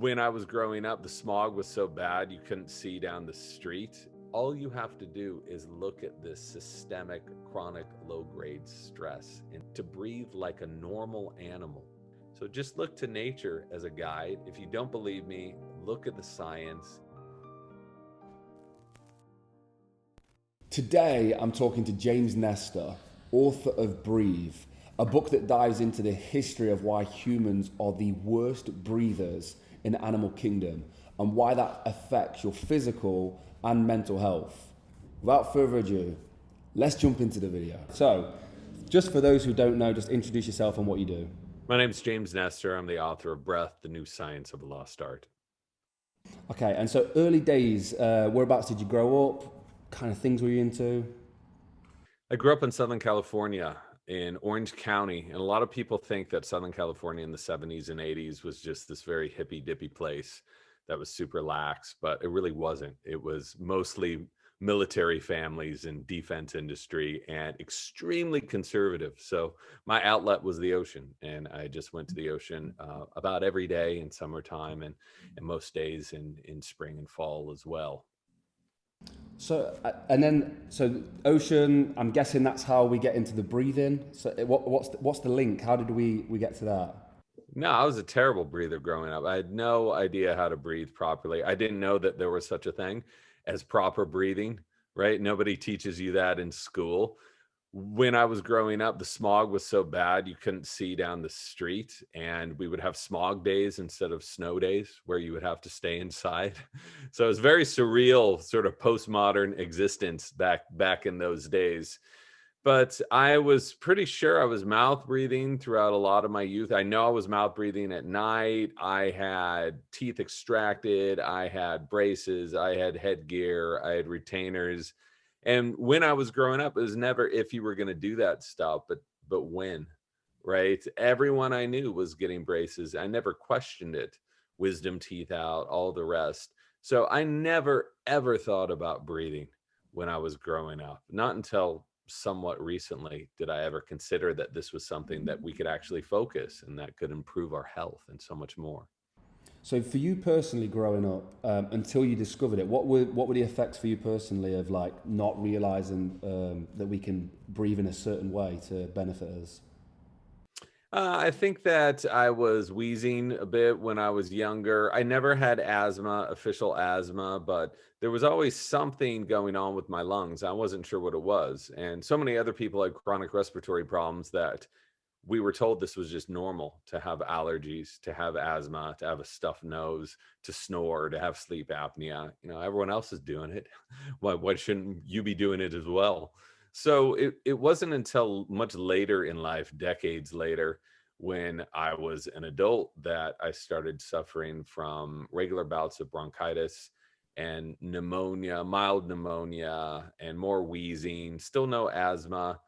When I was growing up, the smog was so bad you couldn't see down the street. All you have to do is look at this systemic, chronic, low grade stress and to breathe like a normal animal. So just look to nature as a guide. If you don't believe me, look at the science. Today, I'm talking to James Nestor, author of Breathe, a book that dives into the history of why humans are the worst breathers in the animal kingdom and why that affects your physical and mental health. Without further ado, let's jump into the video. So, just for those who don't know, just introduce yourself and what you do. My name is James Nestor. I'm the author of Breath, the New Science of a Lost Art. Okay, and so early days, whereabouts did you grow up? Kind of things were you into? I grew up in Southern California in Orange County, and a lot of people think that Southern California in the 70s and 80s was just this very hippy dippy place that was super lax, but it really wasn't. It was mostly military families and defense industry and extremely conservative. So my outlet was the ocean, and I just went to the ocean about every day in summertime and most days in spring and fall as well. So, so ocean, I'm guessing that's how we get into the breathing. So what's the link? How did we get to that? No, I was a terrible breather growing up. I had no idea how to breathe properly. I didn't know that there was such a thing as proper breathing, right? Nobody teaches you that in school. When I was growing up, the smog was so bad you couldn't see down the street, and we would have smog days instead of snow days where you would have to stay inside. So it was very surreal, sort of postmodern existence back in those days. But I was pretty sure I was mouth breathing throughout a lot of my youth. I know I was mouth breathing at night. I had teeth extracted. I had braces. I had headgear. I had retainers. And when I was growing up, it was never if you were going to do that stuff, but when, right? Everyone I knew was getting braces. I never questioned it. Wisdom teeth out, all the rest. So I never ever thought about breathing when I was growing up. Not until somewhat recently did I ever consider that this was something that we could actually focus and that could improve our health and so much more. So for you personally, growing up, until you discovered it, what were the effects for you personally of like not realizing that we can breathe in a certain way to benefit us? I think that I was wheezing a bit when I was younger. I never had asthma, official asthma, but there was always something going on with my lungs. I wasn't sure what it was. And so many other people had chronic respiratory problems that we were told this was just normal to have allergies, to have asthma, to have a stuffed nose, to snore, to have sleep apnea. You know, everyone else is doing it. Why shouldn't you be doing it as well? So it wasn't until much later in life, decades later, when I was an adult, that I started suffering from regular bouts of bronchitis and pneumonia, mild pneumonia, and more wheezing, still no asthma.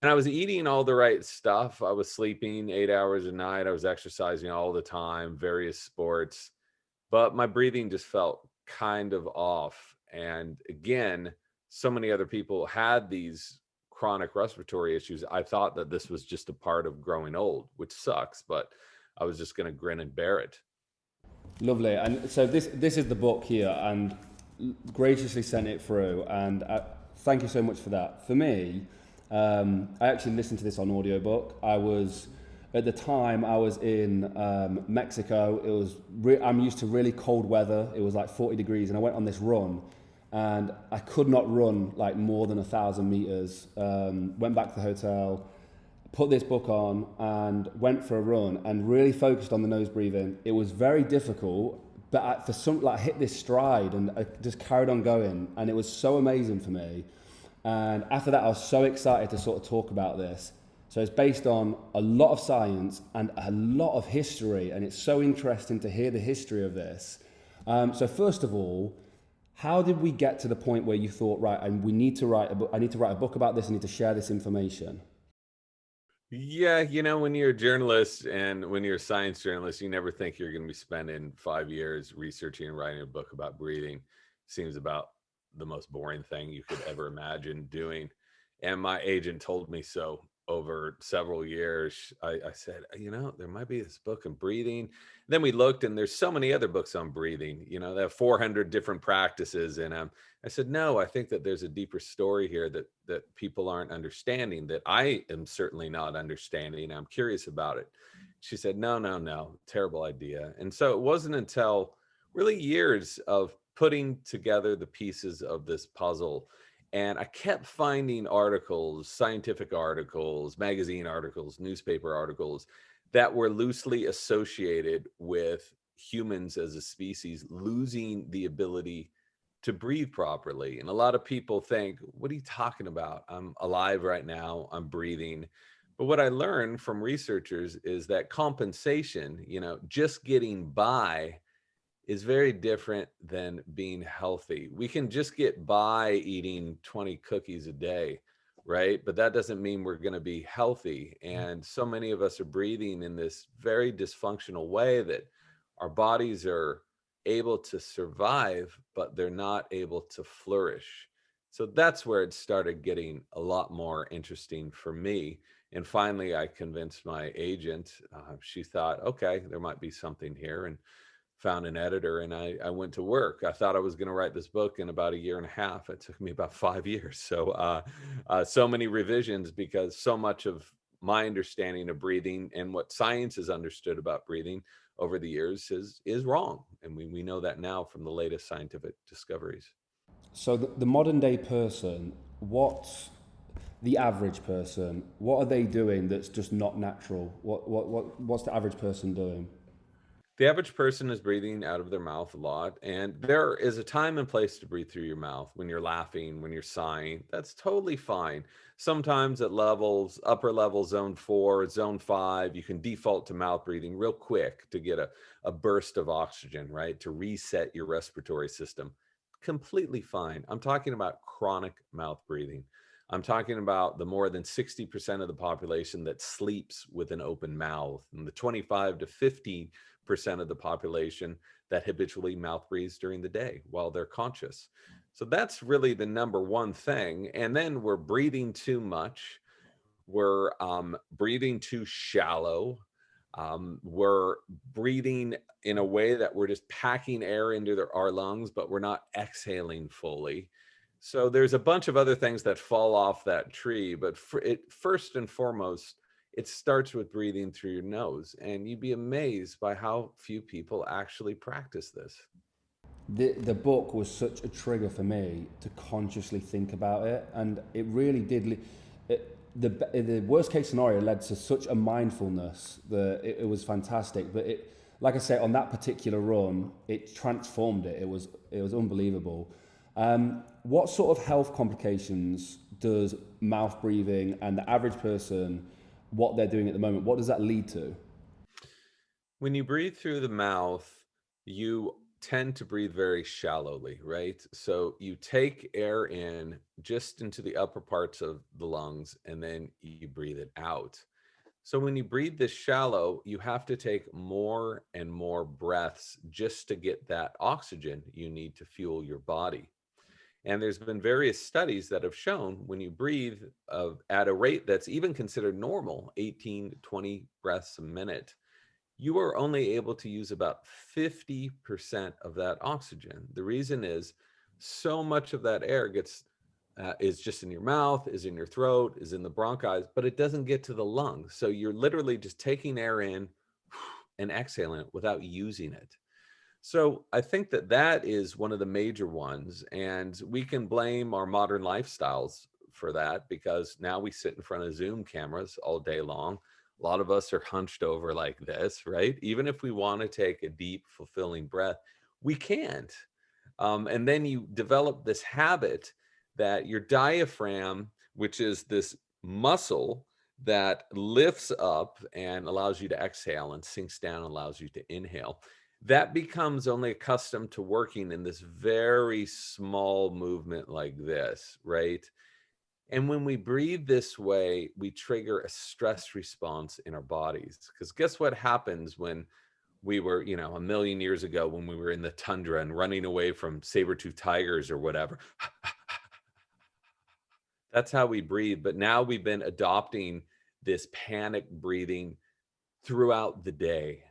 And I was eating all the right stuff. I was sleeping 8 hours a night. I was exercising all the time, various sports, but my breathing just felt kind of off. And again, so many other people had these chronic respiratory issues. I thought that this was just a part of growing old, which sucks, but I was just going to grin and bear it. Lovely. And so this is the book here, and graciously sent it through. And thank you so much for that. For me, I actually listened to this on audiobook. At the time, I was in Mexico. I'm used to really cold weather. It was like 40 degrees, and I went on this run, and I could not run like more than 1,000 meters. Went back to the hotel, put this book on, and went for a run, and really focused on the nose breathing. It was very difficult, but I hit this stride, and I just carried on going, and it was so amazing for me. And after that, I was so excited to sort of talk about this. So it's based on a lot of science and a lot of history, and it's so interesting to hear the history of this. So first of all, how did we get to the point where you thought, right, and we need to write a book, I need to write a book about this, I need to share this information? Yeah, when you're a journalist and when you're a science journalist, you never think you're going to be spending 5 years researching and writing a book about breathing. Seems about the most boring thing you could ever imagine doing. And my agent told me so over several years, I said, there might be this book on breathing. Then we looked, and there's so many other books on breathing. They have 400 different practices in them. I said, no, I think that there's a deeper story here that people aren't understanding, that I am certainly not understanding. I'm curious about it. She said, no, no, no, terrible idea. And so it wasn't until really years of putting together the pieces of this puzzle, and I kept finding articles, scientific articles, magazine articles, newspaper articles that were loosely associated with humans as a species losing the ability to breathe properly. And a lot of people think, what are you talking about? I'm alive right now, I'm breathing. But what I learned from researchers is that compensation, just getting by, is very different than being healthy. We can just get by eating 20 cookies a day, right? But that doesn't mean we're going to be healthy. And so many of us are breathing in this very dysfunctional way that our bodies are able to survive, but they're not able to flourish. So that's where it started getting a lot more interesting for me. And finally, I convinced my agent. She thought, okay, there might be something here. And found an editor, and I went to work. I thought I was going to write this book in about a year and a half. It took me about 5 years. So many revisions, because so much of my understanding of breathing and what science has understood about breathing over the years is wrong. And we know that now from the latest scientific discoveries. So the modern day person, what's the average person? What are they doing that's just not natural? What's the average person doing? The average person is breathing out of their mouth a lot, and there is a time and place to breathe through your mouth. When you're laughing, when you're sighing, that's totally fine. Sometimes at levels, upper level, zone 4, zone 5, you can default to mouth breathing real quick to get a burst of oxygen, right? To reset your respiratory system. Completely fine. I'm talking about chronic mouth breathing. I'm talking about the more than 60% of the population that sleeps with an open mouth, and the 25 to 50% of the population that habitually mouth breathes during the day while they're conscious. So that's really the number one thing. And then we're breathing too much. We're breathing too shallow. We're breathing in a way that we're just packing air into our lungs, but we're not exhaling fully. So there's a bunch of other things that fall off that tree, but first and foremost, it starts with breathing through your nose, and you'd be amazed by how few people actually practice this. The book was such a trigger for me to consciously think about it, and it really did. The worst case scenario led to such a mindfulness that it was fantastic. But like I say, on that particular run, it transformed it. It was unbelievable. What sort of health complications does mouth breathing and the average person, what they're doing at the moment, what does that lead to? When you breathe through the mouth, you tend to breathe very shallowly, right? So you take air in just into the upper parts of the lungs, and then you breathe it out. So when you breathe this shallow, you have to take more and more breaths just to get that oxygen you need to fuel your body. And there's been various studies that have shown when you breathe at a rate that's even considered normal, 18 to 20 breaths a minute, you are only able to use about 50% of that oxygen. The reason is so much of that air is just in your mouth, is in your throat, is in the bronchi, but it doesn't get to the lungs. So you're literally just taking air in and exhaling it without using it. So I think that is one of the major ones. And we can blame our modern lifestyles for that, because now we sit in front of Zoom cameras all day long. A lot of us are hunched over like this, right? Even if we want to take a deep, fulfilling breath, we can't. And then you develop this habit that your diaphragm, which is this muscle that lifts up and allows you to exhale, and sinks down and allows you to inhale, that becomes only accustomed to working in this very small movement like this, right? And when we breathe this way, we trigger a stress response in our bodies. Because guess what happens when we were, a million years ago, when we were in the tundra and running away from saber-toothed tigers or whatever? That's how we breathe. But now we've been adopting this panic breathing throughout the day,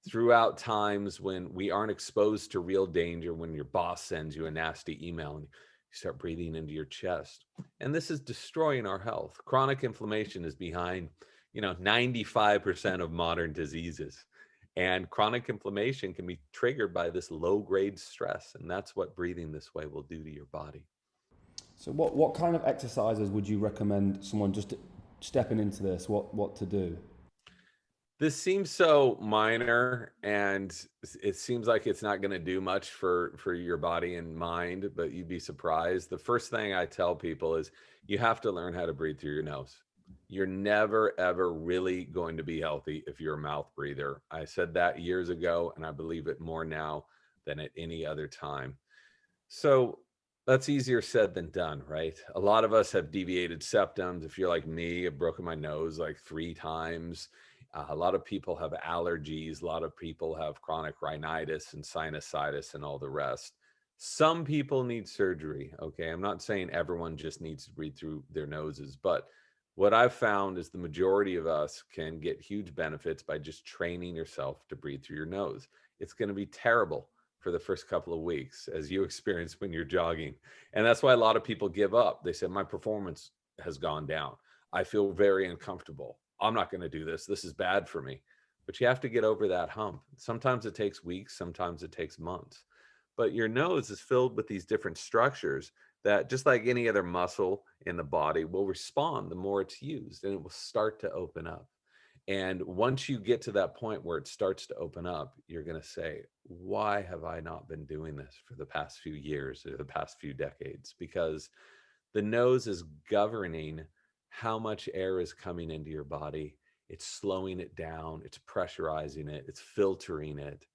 throughout times when we aren't exposed to real danger, when your boss sends you a nasty email and you start breathing into your chest. And this is destroying our health. Chronic inflammation is behind, 95% of modern diseases. And chronic inflammation can be triggered by this low grade stress. And that's what breathing this way will do to your body. So what kind of exercises would you recommend someone just stepping into this, what to do? This seems so minor, and it seems like it's not going to do much for your body and mind, but you'd be surprised. The first thing I tell people is you have to learn how to breathe through your nose. You're never ever really going to be healthy if you're a mouth breather. I said that years ago, and I believe it more now than at any other time. So that's easier said than done, right? A lot of us have deviated septums. If you're like me, I've broken my nose like 3 times. A lot of people have allergies. A lot of people have chronic rhinitis and sinusitis and all the rest. Some people need surgery. Okay. I'm not saying everyone just needs to breathe through their noses, but what I've found is the majority of us can get huge benefits by just training yourself to breathe through your nose. It's going to be terrible for the first couple of weeks, as you experience when you're jogging. And that's why a lot of people give up. They say, my performance has gone down. I feel very uncomfortable. I'm not going to do this. This is bad for me. But you have to get over that hump. Sometimes it takes weeks, sometimes it takes months. But your nose is filled with these different structures that, just like any other muscle in the body, will respond the more it's used, and it will start to open up. And once you get to that point where it starts to open up, you're going to say, why have I not been doing this for the past few years or the past few decades? Because the nose is governing how much air is coming into your body. It's slowing it down, it's pressurizing it, it's filtering it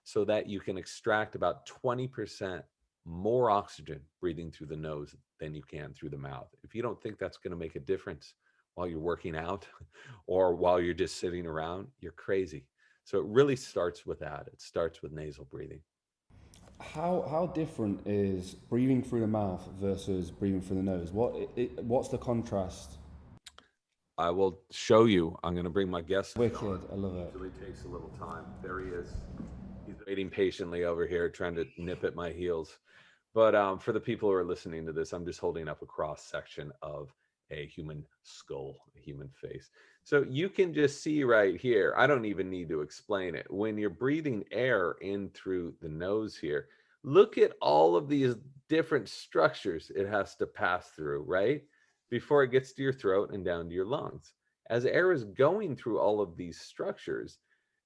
so that you can extract about 20% more oxygen breathing through the nose than you can through the mouth. If you don't think that's going to make a difference while you're working out or while you're just sitting around, you're crazy. So it really starts with that. It starts with nasal breathing. How different is breathing through the mouth versus breathing through the nose? What's the contrast? I will show you. I'm going to bring my guest on. Wicked, I love it. Usually takes a little time. There he is. He's waiting patiently over here, trying to nip at my heels. But for the people who are listening to this, I'm just holding up a cross section of a human skull, a human face. So you can just see right here. I don't even need to explain it. When you're breathing air in through the nose here, look at all of these different structures it has to pass through, right? Before it gets to your throat and down to your lungs. As air is going through all of these structures,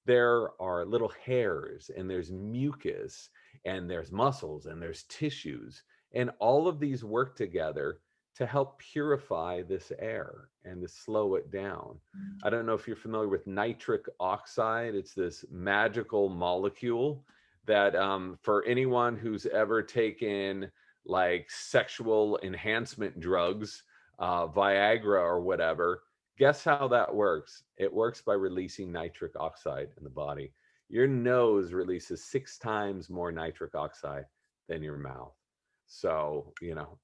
there are little hairs and there's mucus and there's muscles and there's tissues. And all of these work together to help purify this air and to slow it down. I don't know if you're familiar with nitric oxide. It's this magical molecule that for anyone who's ever taken like sexual enhancement drugs, Viagra or whatever, guess how that works? It works by releasing nitric oxide in the body. Your nose releases 6 times more nitric oxide than your mouth. So,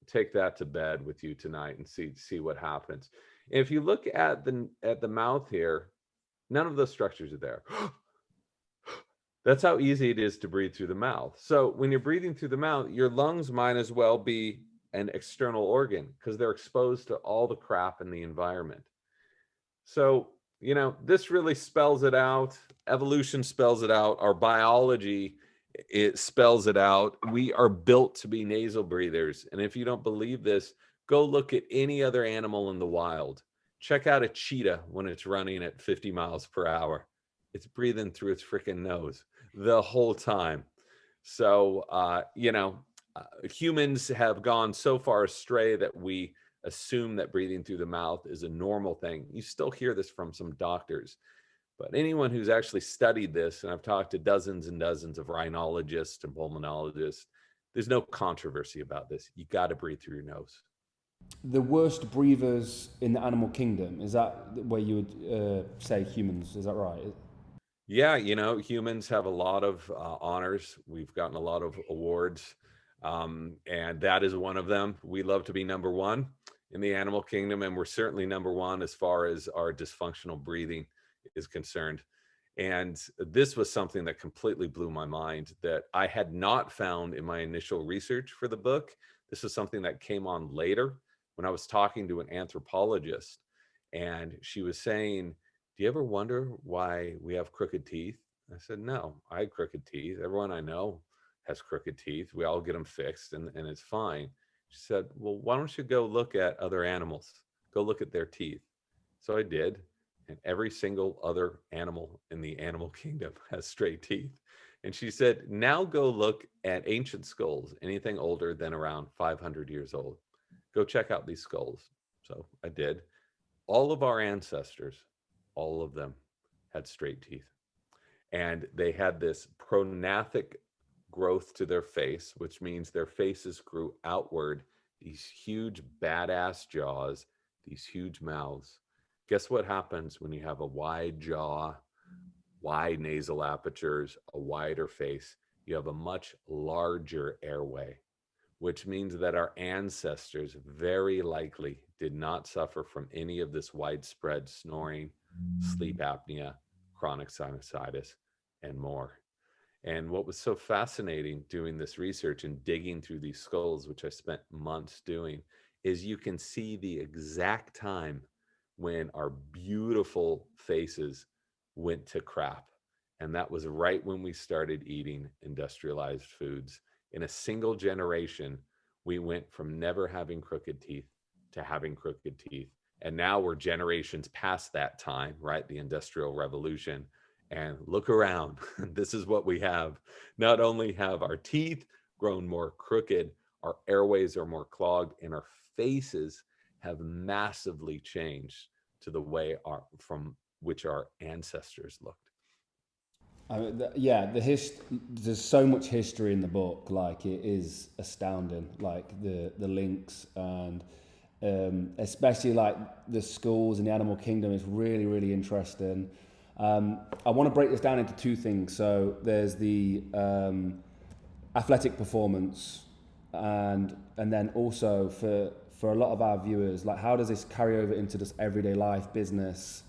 take that to bed with you tonight and see what happens. If you look at the mouth here, none of those structures are there. That's how easy it is to breathe through the mouth. So when you're breathing through the mouth, your lungs might as well be an external organ because they're exposed to all the crap in the environment. So, this really spells it out. Evolution spells it out. Our biology, it spells it out. We are built to be nasal breathers. And if you don't believe this, go look at any other animal in the wild. Check out a cheetah when it's running at 50 miles per hour. It's breathing through its freaking nose the whole time. So, humans have gone so far astray that we assume that breathing through the mouth is a normal thing. You still hear this from some doctors, but anyone who's actually studied this, and I've talked to dozens and dozens of rhinologists and pulmonologists, there's no controversy about this. You got to breathe through your nose. The worst breathers in the animal kingdom, is that where you would say humans? Is that right? Yeah, humans have a lot of honors. We've gotten a lot of awards, and that is one of them. We love to be number one. in the animal kingdom, and we're certainly number one as far as our dysfunctional breathing is concerned. And this was something that completely blew my mind that I had not found in my initial research for the book. This was something that came on later when I was talking to an anthropologist, and she was saying, "Do you ever wonder why we have crooked teeth?" I said, "No, I had crooked teeth. Everyone I know has crooked teeth. We all get them fixed and it's fine." She said, "Well, why don't you go look at other animals? Go look at their teeth." So I did. And every single other animal in the animal kingdom has straight teeth. And she said, "Now go look at ancient skulls, anything older than around 500 years old. Go check out these skulls." So I did. All of our ancestors, all of them had straight teeth. And they had this prognathic growth to their face, which means their faces grew outward, these huge badass jaws, these huge mouths. Guess what happens when you have a wide jaw, wide nasal apertures, a wider face? You have a much larger airway, which means that our ancestors very likely did not suffer from any of this widespread snoring, sleep apnea, chronic sinusitis, and more. And what was so fascinating doing this research and digging through these skulls, which I spent months doing, is you can see the exact time when our beautiful faces went to crap. And that was right when we started eating industrialized foods. In a single generation, we went from never having crooked teeth to having crooked teeth. And now we're generations past that time, right? The Industrial Revolution. And look around. This is what we have. Not only have our teeth grown more crooked, our airways are more clogged, and our faces have massively changed to the way from which our ancestors looked. I mean, yeah, there's so much history in the book. Like it is astounding. Like the links and especially like the schools in the animal kingdom is really really interesting. I want to break this down into two things. So there's the athletic performance, and then also for a lot of our viewers, like how does this carry over into just everyday life, business?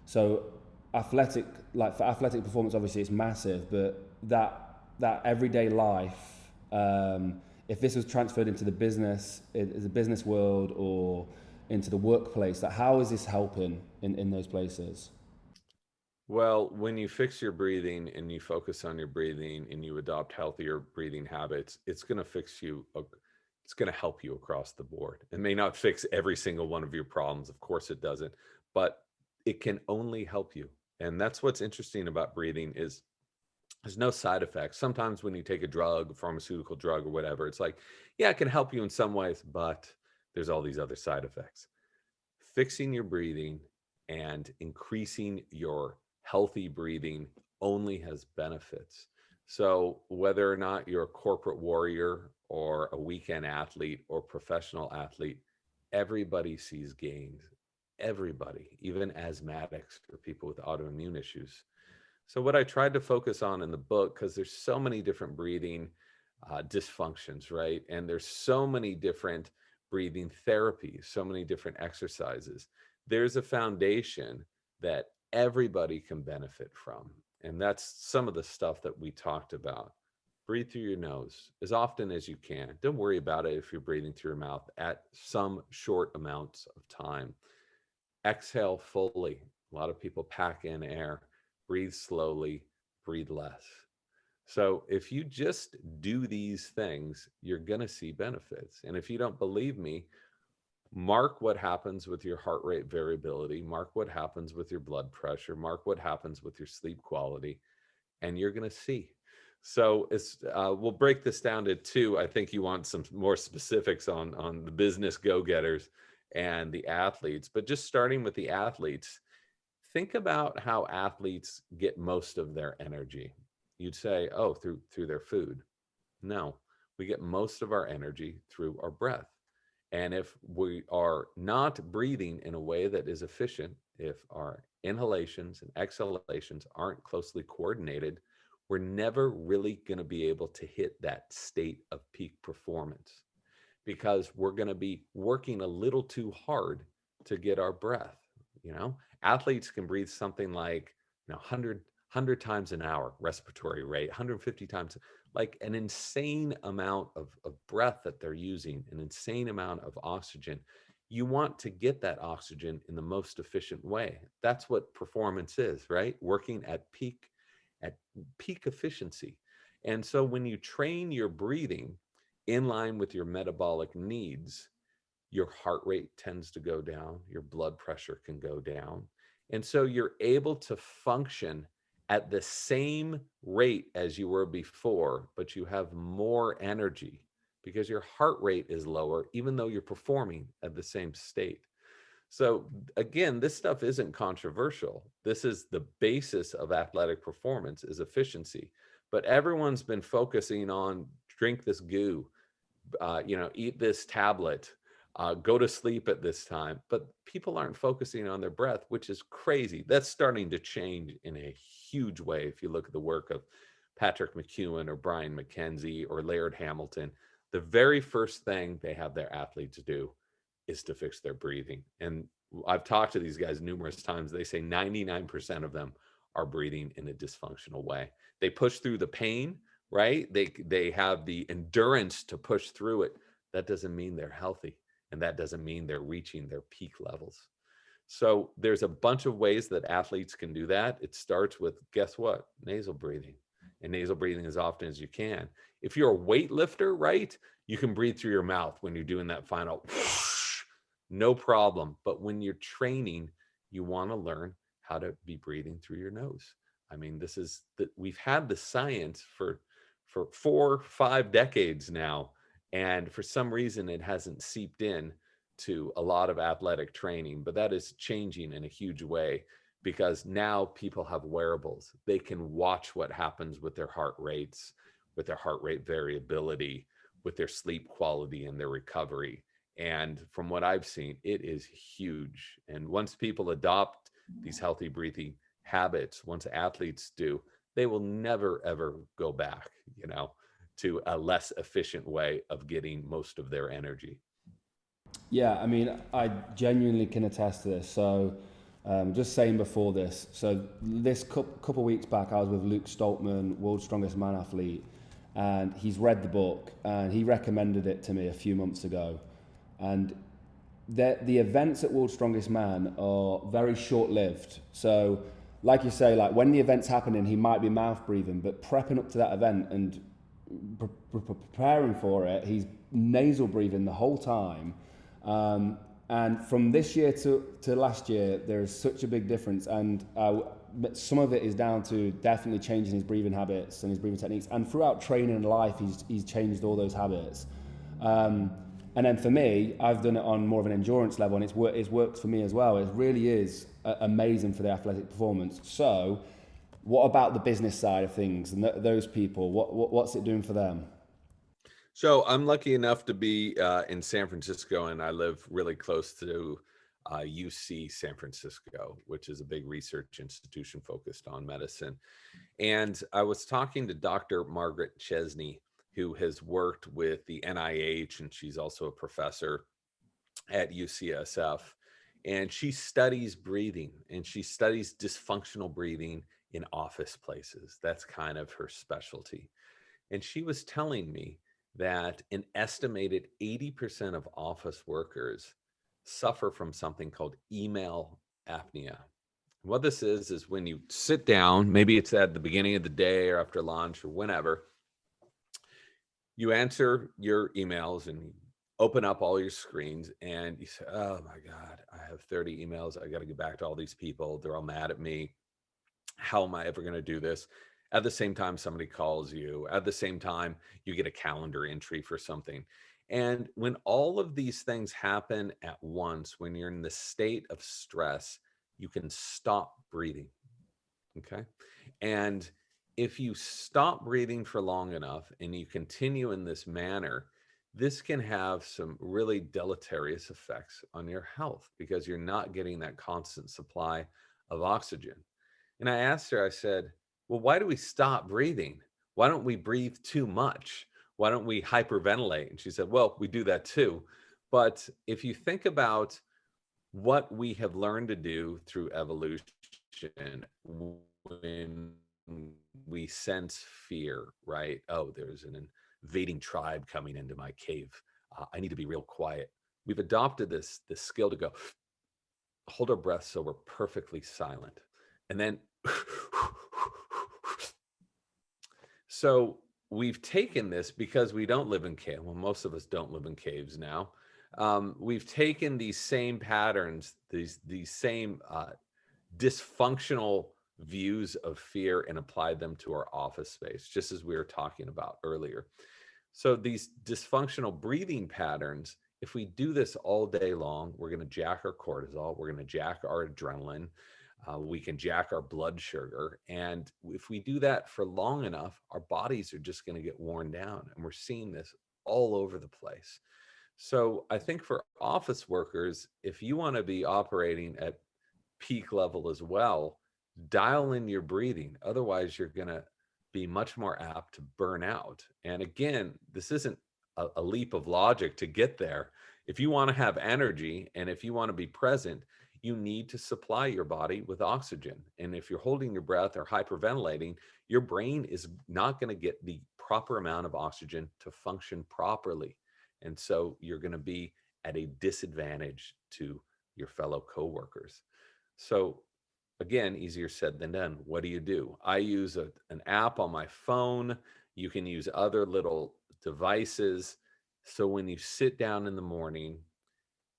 So athletic, like for athletic performance, obviously it's massive, but that everyday life, if this was transferred into the business world or into the workplace, like how is this helping in those places? Well, when you fix your breathing and you focus on your breathing and you adopt healthier breathing habits, it's going to fix you. It's going to help you across the board. It may not fix every single one of your problems. Of course it doesn't, but it can only help you. And that's what's interesting about breathing is there's no side effects. Sometimes when you take a drug, a pharmaceutical drug or whatever, it's like, yeah, it can help you in some ways, but there's all these other side effects. Fixing your breathing and increasing your healthy breathing only has benefits. So, whether or not you're a corporate warrior or a weekend athlete or professional athlete, everybody sees gains. Everybody, even asthmatics or people with autoimmune issues. So, what I tried to focus on in the book, because there's so many different breathing dysfunctions, right? And there's so many different breathing therapies, so many different exercises. There's a foundation that everybody can benefit from. And that's some of the stuff that we talked about. Breathe through your nose as often as you can. Don't worry about it if you're breathing through your mouth at some short amounts of time. Exhale fully. A lot of people pack in air. Breathe slowly, breathe less. So if you just do these things, you're going to see benefits. And if you don't believe me, mark what happens with your heart rate variability, mark what happens with your blood pressure, mark what happens with your sleep quality, and you're going to see. So we'll break this down to two. I think you want some more specifics on the business go-getters and the athletes, but just starting with the athletes, think about how athletes get most of their energy. You'd say, oh, through their food. No, we get most of our energy through our breath. And if we are not breathing in a way that is efficient, if our inhalations and exhalations aren't closely coordinated, we're never really going to be able to hit that state of peak performance. because we're going to be working a little too hard to get our breath. You know, athletes can breathe something like, 100 times an hour respiratory rate, 150 times, like an insane amount of breath that they're using, an insane amount of oxygen. You want to get that oxygen in the most efficient way. That's what performance is, right? Working at peak efficiency. And so when you train your breathing in line with your metabolic needs, your heart rate tends to go down, your blood pressure can go down. And so you're able to function at the same rate as you were before, but you have more energy because your heart rate is lower, even though you're performing at the same state. So again, this stuff isn't controversial. This is the basis of athletic performance is efficiency. But everyone's been focusing on drink this goo, eat this tablet, go to sleep at this time. But people aren't focusing on their breath, which is crazy. That's starting to change in a huge way. If you look at the work of Patrick McEwen or Brian McKenzie or Laird Hamilton, the very first thing they have their athletes do is to fix their breathing. And I've talked to these guys numerous times. They say 99% of them are breathing in a dysfunctional way. They push through the pain, right? They have the endurance to push through it. That doesn't mean they're healthy, and that doesn't mean they're reaching their peak levels. So there's a bunch of ways that athletes can do that. It starts with, guess what? Nasal breathing, and nasal breathing as often as you can. If you're a weightlifter, right, you can breathe through your mouth when you're doing that final no problem. But when you're training, you want to learn how to be breathing through your nose. I mean, this is that we've had the science for 4 5 decades now, and for some reason it hasn't seeped in to a lot of athletic training. But that is changing in a huge way because now people have wearables. They can watch what happens with their heart rates, with their heart rate variability, with their sleep quality and their recovery. And from what I've seen, it is huge. And once people adopt these healthy breathing habits, once athletes do, they will never, ever go back, to a less efficient way of getting most of their energy. Yeah, I mean, I genuinely can attest to this. So, just saying before this, so this couple of weeks back, I was with Luke Stoltman, World's Strongest Man Athlete, and he's read the book and he recommended it to me a few months ago. And the events at World's Strongest Man are very short lived. So, like you say, like when the event's happening, he might be mouth breathing, but prepping up to that event and preparing for it, he's nasal breathing the whole time. And from this year to last year, there is such a big difference. And some of it is down to definitely changing his breathing habits and his breathing techniques. And throughout training and life, he's changed all those habits. And then for me, I've done it on more of an endurance level, and it's worked for me as well. It really is amazing for the athletic performance. So, what about the business side of things and those people? What's it doing for them? So I'm lucky enough to be in San Francisco, and I live really close to UC San Francisco, which is a big research institution focused on medicine. And I was talking to Dr. Margaret Chesney, who has worked with the NIH, and she's also a professor at UCSF. And she studies breathing, and she studies dysfunctional breathing in office places. That's kind of her specialty. And she was telling me that an estimated 80% of office workers suffer from something called email apnea. What this is when you sit down, maybe it's at the beginning of the day or after lunch or whenever, you answer your emails and open up all your screens and you say, oh my God, I have 30 emails. I got to get back to all these people. They're all mad at me. How am I ever going to do this? At the same time, somebody calls you. At the same time, you get a calendar entry for something. And when all of these things happen at once, when you're in the state of stress, you can stop breathing. Okay. And if you stop breathing for long enough and you continue in this manner, this can have some really deleterious effects on your health because you're not getting that constant supply of oxygen. And I asked her, I said, well, why do we stop breathing? Why don't we breathe too much? why don't we hyperventilate? And she said, well, we do that too. But if you think about what we have learned to do through evolution when we sense fear, right? Oh, there's an invading tribe coming into my cave. I need to be real quiet. We've adopted this skill to go hold our breath so we're perfectly silent, and then so we've taken this because we don't live in caves. Well, most of us don't live in caves now. We've taken these same patterns, these same dysfunctional views of fear and applied them to our office space, just as we were talking about earlier. So these dysfunctional breathing patterns, if we do this all day long, we're going to jack our cortisol, we're going to jack our adrenaline, we can jack our blood sugar. And if we do that for long enough, our bodies are just going to get worn down. And we're seeing this all over the place. So I think for office workers, if you want to be operating at peak level as well, dial in your breathing. Otherwise, you're going to be much more apt to burn out. And again, this isn't a leap of logic to get there. If you want to have energy and if you want to be present, you need to supply your body with oxygen. And if you're holding your breath or hyperventilating, your brain is not going to get the proper amount of oxygen to function properly. And so you're going to be at a disadvantage to your fellow coworkers. So again, easier said than done. What do? I use an app on my phone. You can use other little devices. So when you sit down in the morning,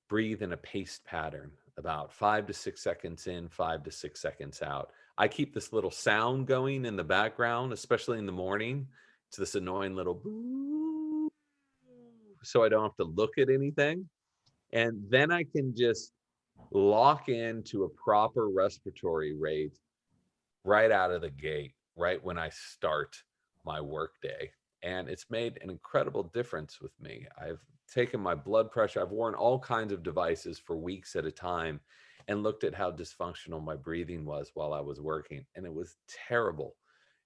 breathe in a paced pattern, about 5 to 6 seconds in, 5 to 6 seconds out. I keep this little sound going in the background, especially in the morning. It's this annoying little boo, so I don't have to look at anything. And then I can just lock into a proper respiratory rate right out of the gate, right when I start my workday. And it's made an incredible difference with me. I've taken my blood pressure, I've worn all kinds of devices for weeks at a time and looked at how dysfunctional my breathing was while I was working. And it was terrible.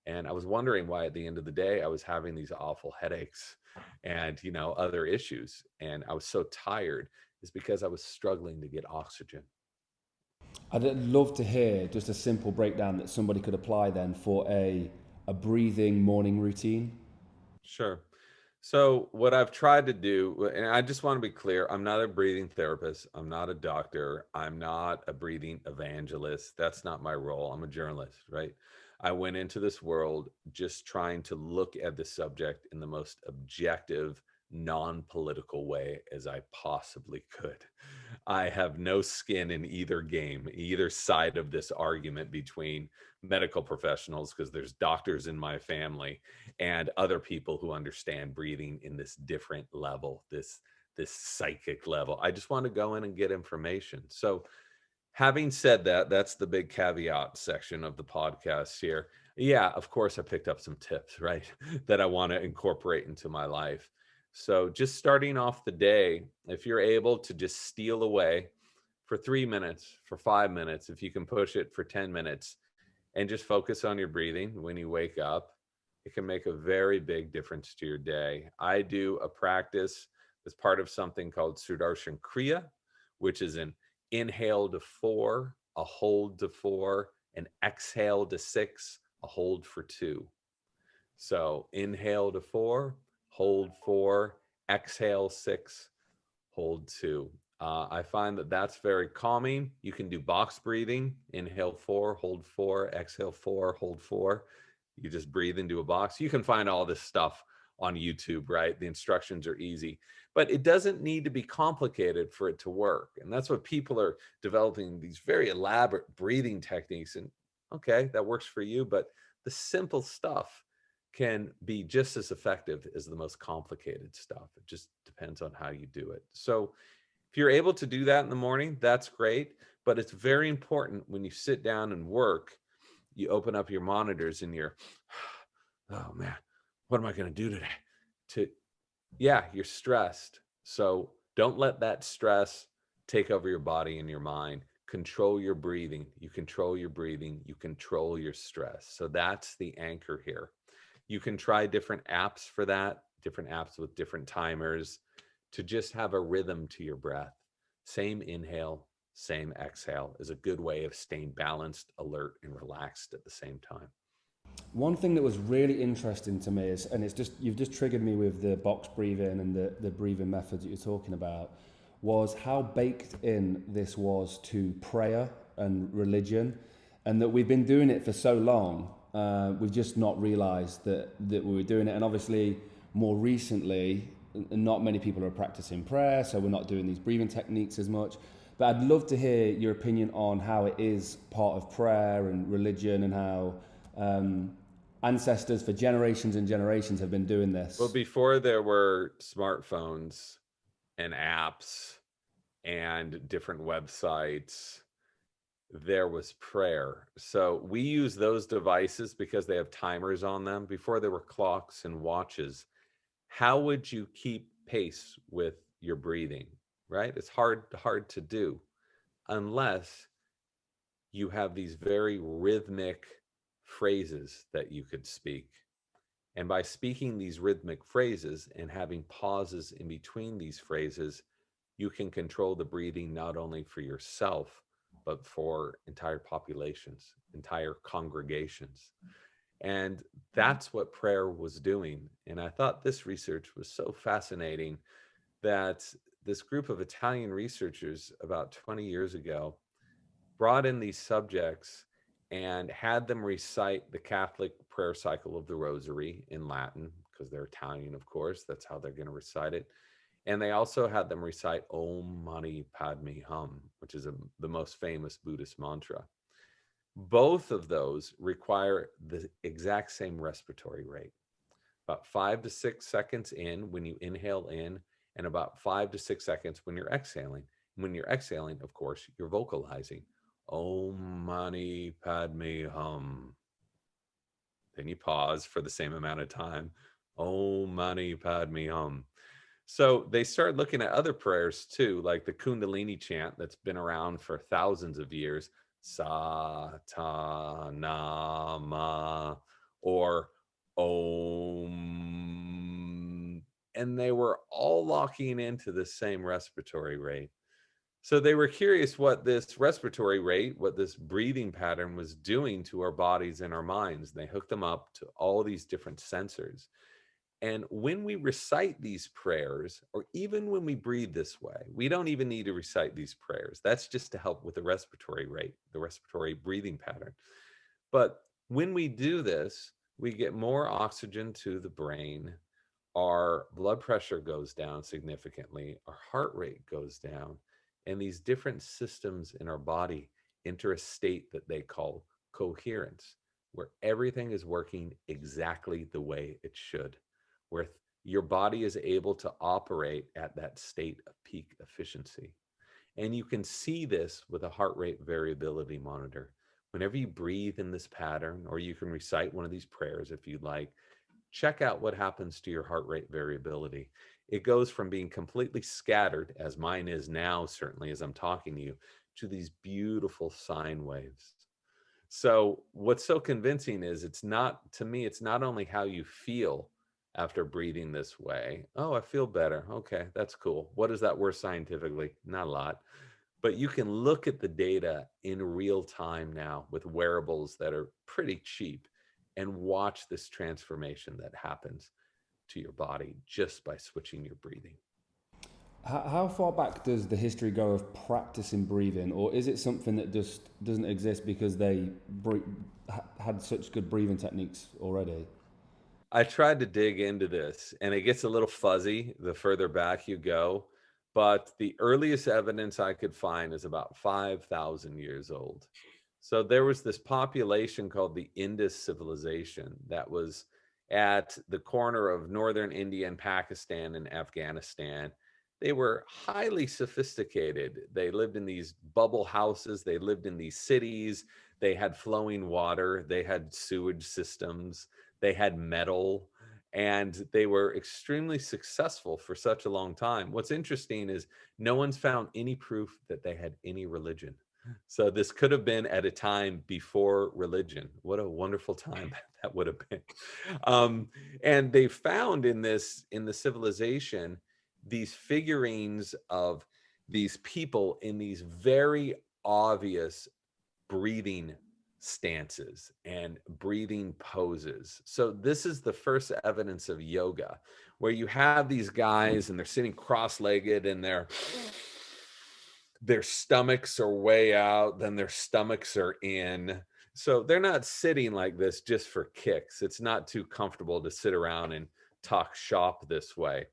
And I was wondering why at the end of the day I was having these awful headaches and, other issues. And I was so tired is because I was struggling to get oxygen. I'd love to hear just a simple breakdown that somebody could apply then for a breathing morning routine. Sure. So, what I've tried to do, and I just want to be clear, I'm not a breathing therapist. I'm not a doctor. I'm not a breathing evangelist. That's not my role. I'm a journalist, right? I went into this world just trying to look at the subject in the most objective, non political way as I possibly could. I have no skin in either game, either side of this argument between medical professionals, because there's doctors in my family and other people who understand breathing in this different level, this psychic level. I just want to go in and get information. So having said that, that's the big caveat section of the podcast here. Yeah, of course I picked up some tips, right? That I want to incorporate into my life. So just starting off the day, if you're able to just steal away for 3 minutes, for 5 minutes, if you can push it for 10 minutes, and just focus on your breathing when you wake up, it can make a very big difference to your day. I do a practice as part of something called Sudarshan Kriya, which is an inhale to 4, a hold to 4, an exhale to 6, a hold for 2. So inhale to 4, hold 4, exhale 6, hold 2. I find that that's very calming. You can do box breathing, inhale 4, hold 4, exhale 4, hold 4. You just breathe into a box. You can find all this stuff on YouTube, right? The instructions are easy, but it doesn't need to be complicated for it to work. And that's what people are developing, these very elaborate breathing techniques. And okay, that works for you, but the simple stuff can be just as effective as the most complicated stuff. It just depends on how you do it. So if you're able to do that in the morning, that's great. But it's very important when you sit down and work, you open up your monitors and you're, oh man, what am I going to do today? To, yeah, you're stressed. So don't let that stress take over your body and your mind. Control your breathing. You control your breathing. You control your stress. So that's the anchor here. You can try different apps for that. different apps with different timers to just have a rhythm to your breath. Same inhale, same exhale is a good way of staying balanced, alert, and relaxed at the same time. One thing that was really interesting to me is, and it's just you've just triggered me with the box breathing and the breathing methods that you're talking about, was how baked in this was to prayer and religion, and that we've been doing it for so long, we've just not realised that we were doing it. And obviously, more recently, not many people are practicing prayer, so we're not doing these breathing techniques as much. But I'd love to hear your opinion on how it is part of prayer and religion, and how ancestors for generations and generations have been doing Well, this. before there were smartphones and apps and different websites, there was prayer. So we use those devices because they have timers on them. Before there were clocks and watches, how would you keep pace with your breathing, right? It's hard to do unless you have these very rhythmic phrases that you could speak. And by speaking these rhythmic phrases and having pauses in between these phrases, you can control the breathing not only for yourself, but for entire populations, entire congregations. And that's what prayer was doing. And I thought this research was so fascinating that this group of Italian researchers about 20 years ago brought in these subjects and had them recite the Catholic prayer cycle of the Rosary in Latin, because they're Italian, of course. That's how they're going to recite it. And they also had them recite Om Mani Padme Hum, which is the most famous Buddhist mantra. Both of those require the exact same respiratory rate, about 5 to 6 seconds in when you inhale in, and about 5 to 6 seconds when you're exhaling. When you're exhaling, of course, you're vocalizing Om Mani Padme Hum. Then you pause for the same amount of time. Om Mani Padme Hum. So they started looking at other prayers too, like the Kundalini chant that's been around for thousands of years, Sa Ta Na Ma, or Om. And they were all locking into the same respiratory rate. So they were curious what this respiratory rate, what this breathing pattern was doing to our bodies and our minds. They hooked them up to all these different sensors. And when we recite these prayers, or even when we breathe this way, we don't even need to recite these prayers. That's just to help with the respiratory rate, the respiratory breathing pattern. But when we do this, we get more oxygen to the brain. Our blood pressure goes down significantly. Our heart rate goes down. And these different systems in our body enter a state that they call coherence, where everything is working exactly the way it should, where your body is able to operate at that state of peak efficiency. And you can see this with a heart rate variability monitor. Whenever you breathe in this pattern, or you can recite one of these prayers if you'd like, check out what happens to your heart rate variability. It goes from being completely scattered, as mine is now, certainly as I'm talking to you, to these beautiful sine waves. So what's so convincing is it's not, to me, it's not only how you feel after breathing this way. Oh, I feel better. Okay, that's cool. What is that worth scientifically? Not a lot. But you can look at the data in real time now with wearables that are pretty cheap and watch this transformation that happens to your body just by switching your breathing. How far back does the history go of practicing breathing, or is it something that just doesn't exist because they had such good breathing techniques already? I tried to dig into this and it gets a little fuzzy the further back you go, but the earliest evidence I could find is about 5,000 years old. So there was this population called the Indus civilization that was at the corner of northern India and Pakistan and Afghanistan. They were highly sophisticated. They lived in these bubble houses, they lived in these cities, they had flowing water, they had sewage systems, they had metal, and they were extremely successful for such a long time. What's interesting is no one's found any proof that they had any religion. So this could have been at a time before religion. What a wonderful time that would have been. Um, and they found in the civilization these figurines of these people in these very obvious breathing stances and breathing poses. So this is the first evidence of yoga, where you have these guys and they're sitting cross-legged and their stomachs are way out, then their stomachs are in. So they're not sitting like this just for kicks. It's not too comfortable to sit around and talk shop this way.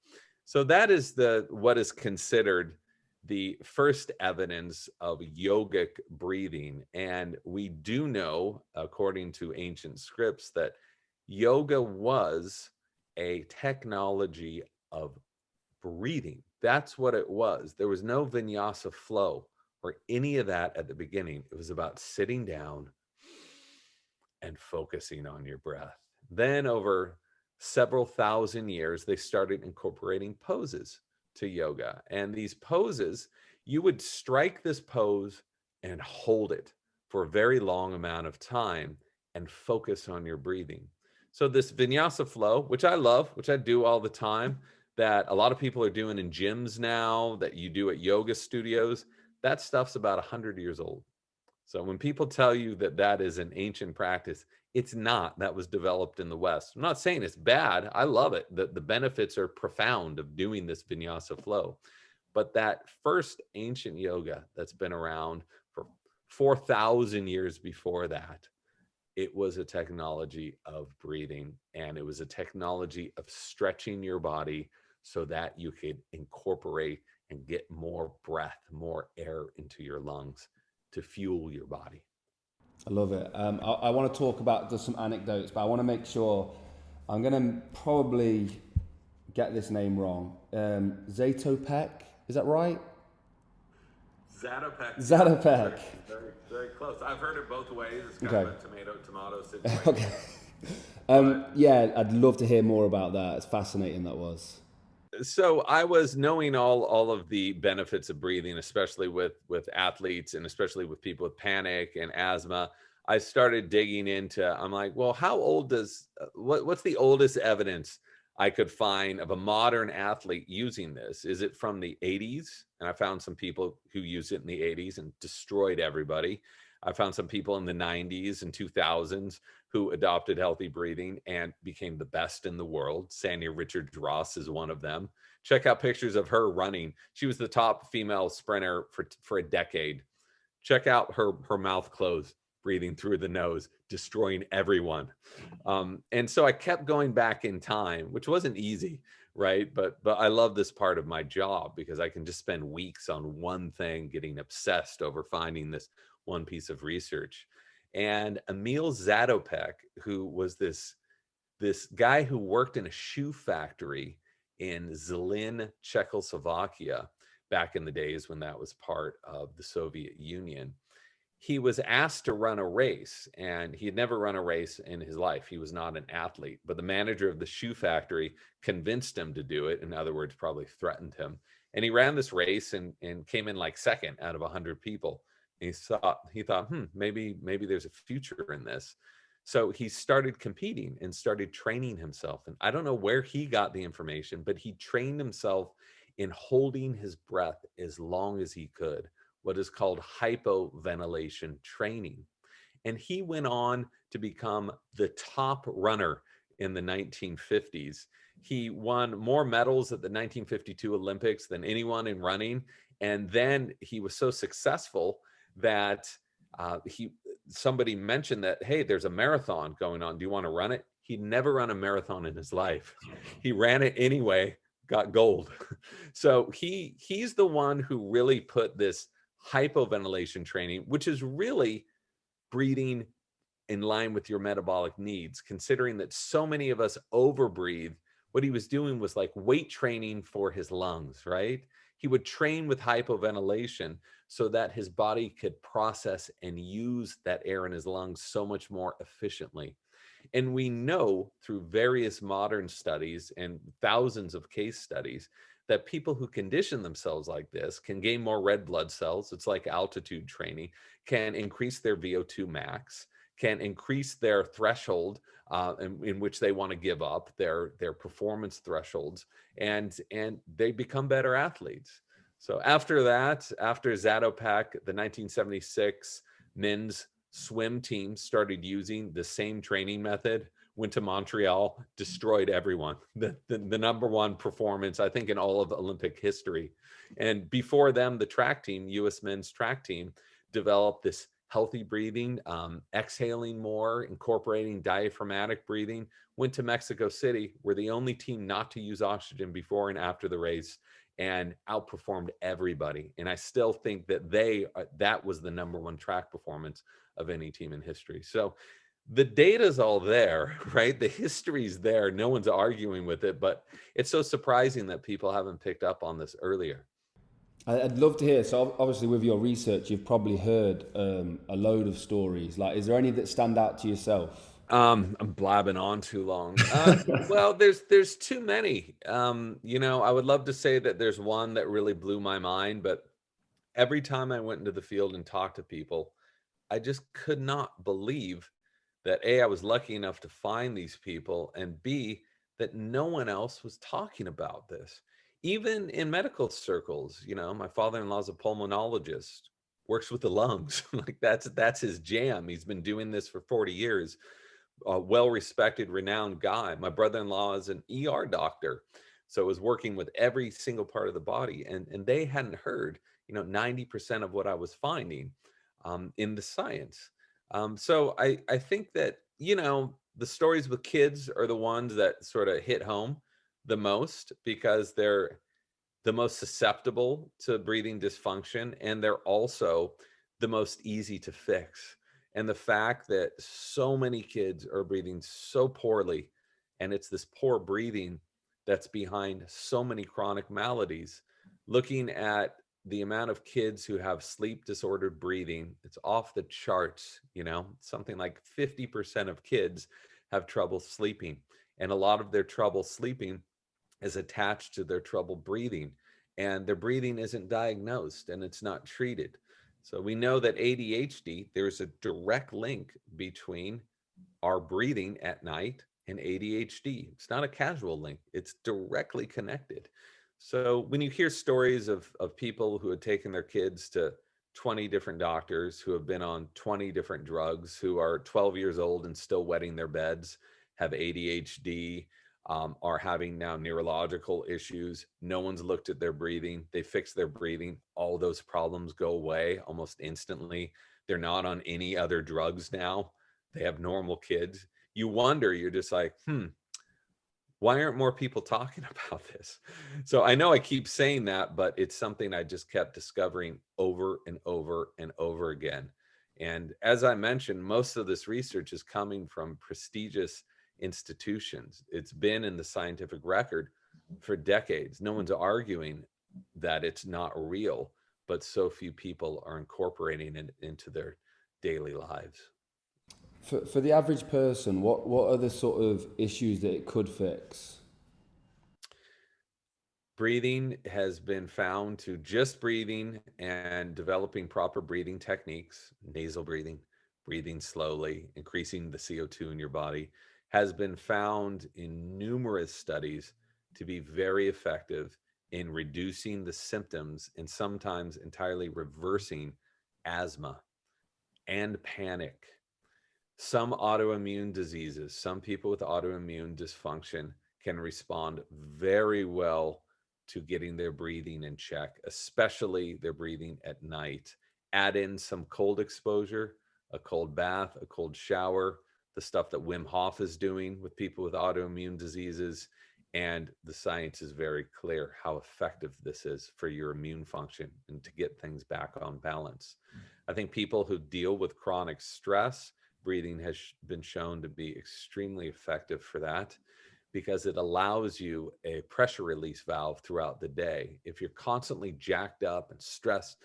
So that is the what is considered the first evidence of yogic breathing. And we do know, according to ancient scripts, that yoga was a technology of breathing. That's what it was. There was no vinyasa flow or any of that at the beginning. It was about sitting down and focusing on your breath. Then, over several thousand years, they started incorporating poses to yoga. And these poses, you would strike this pose and hold it for a very long amount of time and focus on your breathing. So, this vinyasa flow, which I love, which I do all the time, that a lot of people are doing in gyms now, that you do at yoga studios, that stuff's about 100 years old. So when people tell you that that is an ancient practice, it's not. That was developed in the West. I'm not saying it's bad. I love it. The benefits are profound of doing this vinyasa flow. But that first ancient yoga that's been around for 4,000 years before that, it was a technology of breathing, and it was a technology of stretching your body so that you could incorporate and get more breath, more air into your lungs to fuel your body. I love it. I want to talk about just some anecdotes, but I want to make sure I'm going to probably get this name wrong. Zdopeck, is that right? Zdopeck, yeah, Zdopeck. very, very close. I've heard it both ways. It's kind Okay. of a tomato situation. Okay. But Yeah, I'd love to hear more about that. It's fascinating that was. so I was knowing all of the benefits of breathing, especially with athletes and especially with people with panic and asthma. I started digging into. I'm like, well, how old does what's the oldest evidence I could find of a modern athlete using this? Is it from the 80s? And I found some people who used it in the 80s and destroyed everybody. I found some people in the 90s and 2000s who adopted healthy breathing and became the best in the world. Sanya Richards-Ross is one of them. Check out pictures of her running. She was the top female sprinter for a decade. Check out her mouth closed, breathing through the nose, destroying everyone. And so I kept going back in time, which wasn't easy, right? But I love this part of my job because I can just spend weeks on one thing, getting obsessed over finding this one piece of research. And Emil Zdopeck, who was this guy who worked in a shoe factory in Zlin, Czechoslovakia, back in the days when that was part of the Soviet Union. He was asked to run a race, and he had never run a race in his life. He was not an athlete, but the manager of the shoe factory convinced him to do it. In other words, probably threatened him. And he ran this race and came in like second out of 100 people. And he thought, maybe there's a future in this. So he started competing and started training himself. And I don't know where he got the information, but he trained himself in holding his breath as long as he could, what is called hypoventilation training. And he went on to become the top runner in the 1950s. He won more medals at the 1952 Olympics than anyone in running. And then he was so successful that he somebody mentioned that, hey, there's a marathon going on. Do you want to run it? He'd never run a marathon in his life. He ran it anyway, got gold. So he's the one who really put this hypoventilation training, which is really breathing in line with your metabolic needs, considering that so many of us overbreathe. What he was doing was like weight training for his lungs, right? He would train with hypoventilation so that his body could process and use that air in his lungs so much more efficiently. And we know through various modern studies and thousands of case studies that people who condition themselves like this can gain more red blood cells. It's like altitude training, can increase their VO2 max, can increase their threshold in which they want to give up their performance thresholds, and they become better athletes. So after that, after Zdopeck, the 1976 men's swim team started using the same training method, went to Montreal, destroyed everyone. The number one performance, I think, in all of Olympic history. And before them, the track team, US men's track team, developed this healthy breathing, exhaling more, incorporating diaphragmatic breathing, went to Mexico City, were the only team not to use oxygen before and after the race, and outperformed everybody. And I still think that that was the number one track performance of any team in history. So the data's all there, right? The history's there. No one's arguing with it, but it's so surprising that people haven't picked up on this earlier. I'd love to hear. So obviously, with your research, you've probably heard a load of stories. Like, is there any that stand out to yourself? I'm blabbing on too long. Well, there's too many. I would love to say that there's one that really blew my mind, but every time I went into the field and talked to people, I just could not believe that A, I was lucky enough to find these people, and B, that no one else was talking about this. Even in medical circles, my father-in-law's a pulmonologist, works with the lungs. Like that's his jam. He's been doing this for 40 years. A well-respected, renowned guy. My brother-in-law is an ER doctor, so was working with every single part of the body, and they hadn't heard, 90% of what I was finding in the science. So I think that, the stories with kids are the ones that sort of hit home the most because they're the most susceptible to breathing dysfunction, and they're also the most easy to fix. And the fact that so many kids are breathing so poorly, and it's this poor breathing that's behind so many chronic maladies. Looking at the amount of kids who have sleep disordered breathing, it's off the charts. Something like 50% of kids have trouble sleeping, and a lot of their trouble sleeping is attached to their trouble breathing, and their breathing isn't diagnosed and it's not treated. So we know that ADHD, there's a direct link between our breathing at night and ADHD. It's not a casual link, it's directly connected. So when you hear stories of people who had taken their kids to 20 different doctors, who have been on 20 different drugs, who are 12 years old and still wetting their beds, have ADHD, are having now neurological issues. No one's looked at their breathing. They fix their breathing. All those problems go away almost instantly. They're not on any other drugs now. They have normal kids. You wonder, you're just like, why aren't more people talking about this? So I know I keep saying that, but it's something I just kept discovering over and over and over again. And as I mentioned, most of this research is coming from prestigious institutions. It's been in the scientific record for decades. No one's arguing that it's not real, but so few people are incorporating it into their daily lives. For the average person, what are the sort of issues that it could fix? Breathing has been found to just breathing and developing proper breathing techniques, nasal breathing, breathing slowly, increasing the CO2 in your body, has been found in numerous studies to be very effective in reducing the symptoms and sometimes entirely reversing asthma and panic. Some autoimmune diseases, some people with autoimmune dysfunction can respond very well to getting their breathing in check, especially their breathing at night. Add in some cold exposure, a cold bath, a cold shower, the stuff that Wim Hof is doing with people with autoimmune diseases. And the science is very clear how effective this is for your immune function and to get things back on balance. I think people who deal with chronic stress, breathing has been shown to be extremely effective for that because it allows you a pressure release valve throughout the day. If you're constantly jacked up and stressed,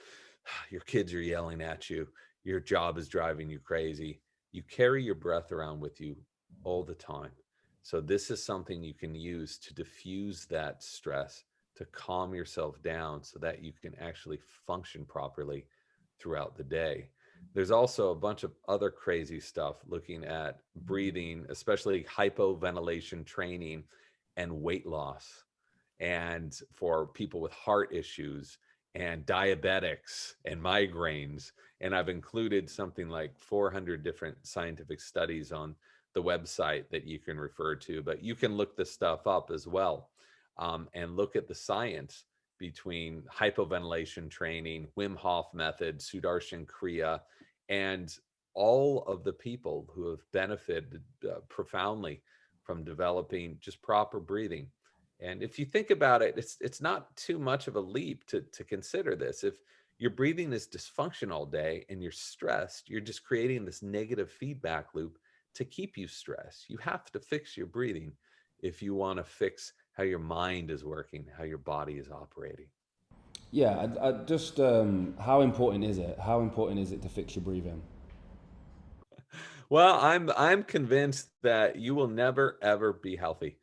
your kids are yelling at you, your job is driving you crazy, you carry your breath around with you all the time. So this is something you can use to diffuse that stress, to calm yourself down so that you can actually function properly throughout the day. There's also a bunch of other crazy stuff looking at breathing, especially hypoventilation training and weight loss, and for people with heart issues and diabetics and migraines. And I've included something like 400 different scientific studies on the website that you can refer to, but you can look this stuff up as well, and look at the science between hypoventilation training, Wim Hof method, Sudarshan Kriya, and all of the people who have benefited profoundly from developing just proper breathing. And if you think about it, it's not too much of a leap to consider this. If your breathing is dysfunctional all day and you're stressed, you're just creating this negative feedback loop to keep you stressed. You have to fix your breathing if you want to fix how your mind is working, how your body is operating. Yeah, I just how important is it? How important is it to fix your breathing? Well, I'm convinced that you will never ever be healthy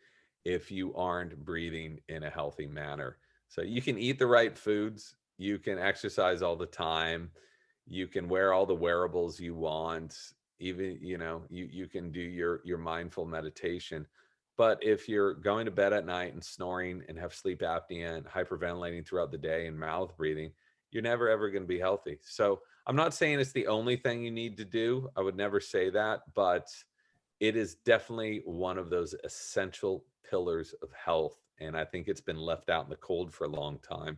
if you aren't breathing in a healthy manner. So you can eat the right foods, you can exercise all the time, you can wear all the wearables you want, even you can do your mindful meditation. But if you're going to bed at night and snoring and have sleep apnea and hyperventilating throughout the day and mouth breathing, you're never ever going to be healthy. So I'm not saying it's the only thing you need to do. I would never say that, but it is definitely one of those essential pillars of health. And I think it's been left out in the cold for a long time.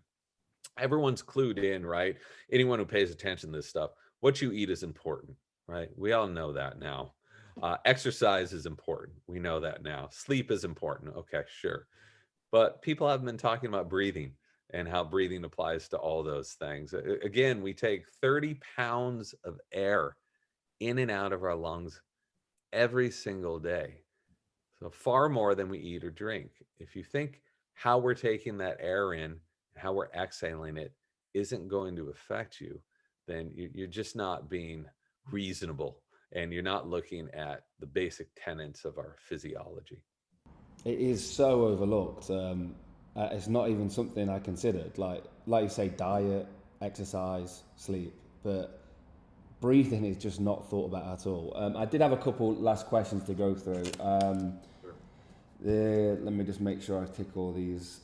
Everyone's clued in, right? Anyone who pays attention to this stuff, what you eat is important, right? We all know that now. Exercise is important. We know that now. Sleep is important. Okay, sure. But people have been talking about breathing and how breathing applies to all those things. Again, we take 30 pounds of air in and out of our lungs every single day. So far more than we eat or drink. If you think how we're taking that air in, how we're exhaling it isn't going to affect you, then you're just not being reasonable, and you're not looking at the basic tenets of our physiology. It is so overlooked. It's not even something I considered. Like you say, diet, exercise, sleep, but breathing is just not thought about at all. I did have a couple last questions to go through. Sure. Let me just make sure I tick all these.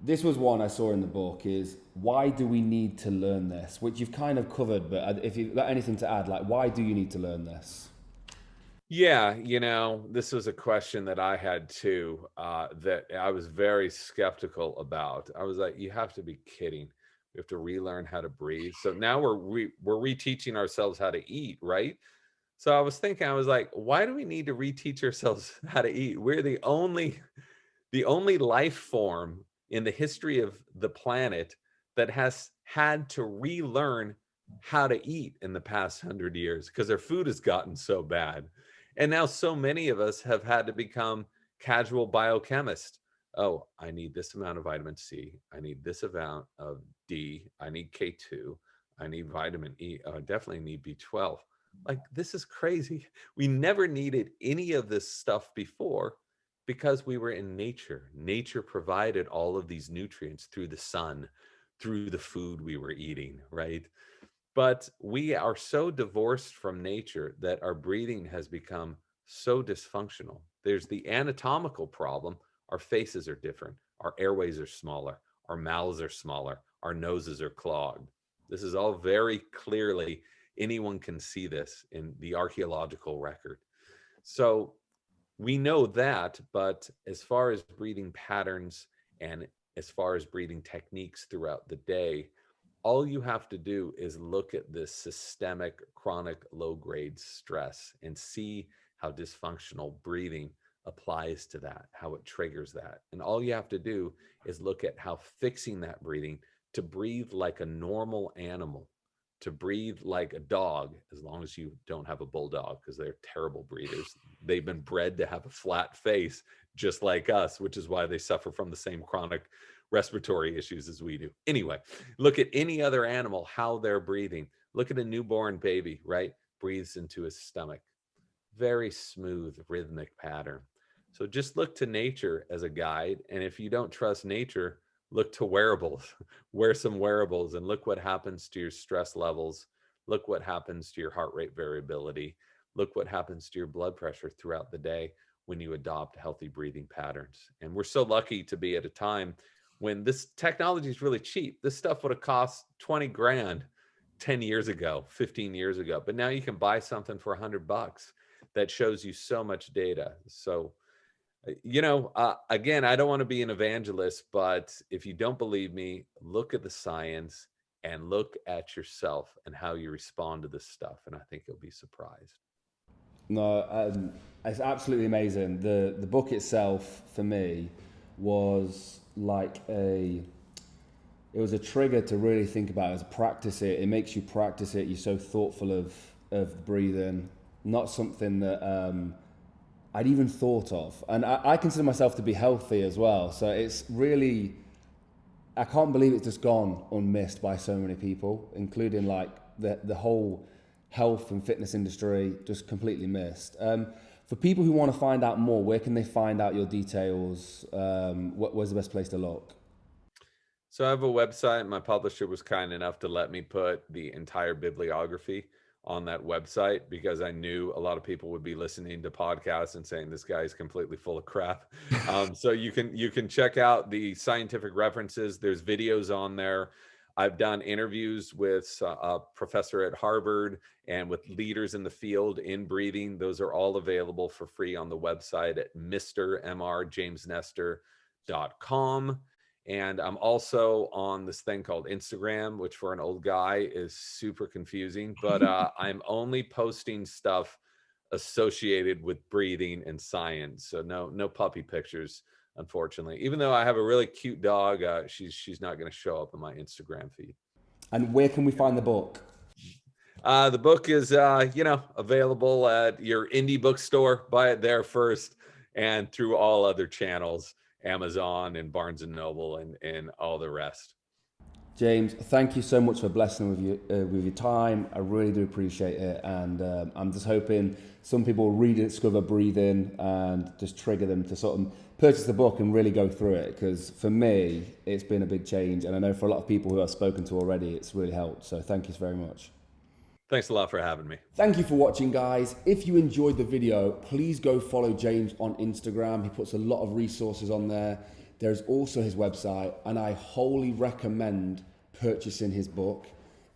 This was one I saw in the book is why do we need to learn this? Which you've kind of covered, but if you've got anything to add, like why do you need to learn this? Yeah, this was a question that I had too, that I was very skeptical about. I was like, you have to be kidding. We have to relearn how to breathe. So now we're reteaching ourselves how to eat, right? So I was thinking, I was like, why do we need to reteach ourselves how to eat? We're the only life form in the history of the planet that has had to relearn how to eat in the past 100 years because our food has gotten so bad. And now so many of us have had to become casual biochemists. Oh, I need this amount of vitamin C. I need this amount of D. I need K2. I need vitamin E. Oh, I definitely need B12. Like, this is crazy. We never needed any of this stuff before because we were in nature. Nature provided all of these nutrients through the sun, through the food we were eating, right? But we are so divorced from nature that our breathing has become so dysfunctional. There's the anatomical problem. Our faces are different, our airways are smaller, our mouths are smaller, our noses are clogged. This is all very clearly, anyone can see this in the archaeological record. So we know that, but as far as breathing patterns and as far as breathing techniques throughout the day, all you have to do is look at this systemic chronic low grade stress and see how dysfunctional breathing applies to that, how it triggers that. And all you have to do is look at how fixing that breathing to breathe like a normal animal, to breathe like a dog, as long as you don't have a bulldog, because they're terrible breathers. They've been bred to have a flat face, just like us, which is why they suffer from the same chronic respiratory issues as we do. Anyway, look at any other animal, how they're breathing. Look at a newborn baby, right? Breathes into his stomach. very smooth rhythmic pattern. So just look to nature as a guide. And if you don't trust nature, look to wearables. Wear some wearables and look what happens to your stress levels. Look what happens to your heart rate variability. Look what happens to your blood pressure throughout the day when you adopt healthy breathing patterns. And we're so lucky to be at a time when this technology is really cheap. This stuff would have cost 20 grand 10 years ago, 15 years ago, but now you can buy something for $100 that shows you so much data. So, again, I don't want to be an evangelist, but if you don't believe me, look at the science and look at yourself and how you respond to this stuff. And I think you'll be surprised. No, it's absolutely amazing. The book itself for me was like it was a trigger to really think about it, to practice it. It makes you practice it. You're so thoughtful of breathing. Not something that I'd even thought of. And I consider myself to be healthy as well. So it's really, I can't believe it's just gone unmissed by so many people, including like the whole health and fitness industry, just completely missed. For people who want to find out more, where can they find out your details? Where's the best place to look? So I have a website. My publisher was kind enough to let me put the entire bibliography on that website because I knew a lot of people would be listening to podcasts and saying this guy is completely full of crap. So you can check out the scientific references. There's videos on there. I've done interviews with a professor at Harvard and with leaders in the field in breathing. Those are all available for free on the website at mrjamesnestor.com. And I'm also on this thing called Instagram, which for an old guy is super confusing, but I'm only posting stuff associated with breathing and science. So no puppy pictures, unfortunately. Even though I have a really cute dog, she's not going to show up in my Instagram feed. And where can we find the book? The book is, available at your indie bookstore. Buy it there first and through all other channels. Amazon and Barnes and Noble and all the rest. James, thank you so much for blessing with your time. I really do appreciate it, and I'm just hoping some people will rediscover breathing and just trigger them to sort of purchase the book and really go through it. Because for me, it's been a big change, and I know for a lot of people who I've spoken to already, it's really helped. So thank you very much. Thanks a lot for having me. Thank you for watching, guys. If you enjoyed the video, please go follow James on Instagram. He puts a lot of resources on there. There's also his website, and I wholly recommend purchasing his book.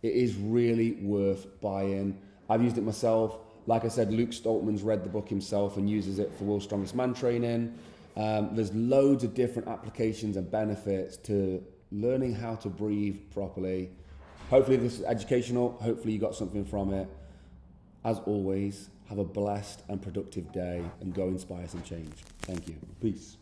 It is really worth buying. I've used it myself. Like I said, Luke Stoltman's read the book himself and uses it for World's Strongest Man training. There's loads of different applications and benefits to learning how to breathe properly. Hopefully this is educational. Hopefully you got something from it. As always, have a blessed and productive day and go inspire some change. Thank you. Peace.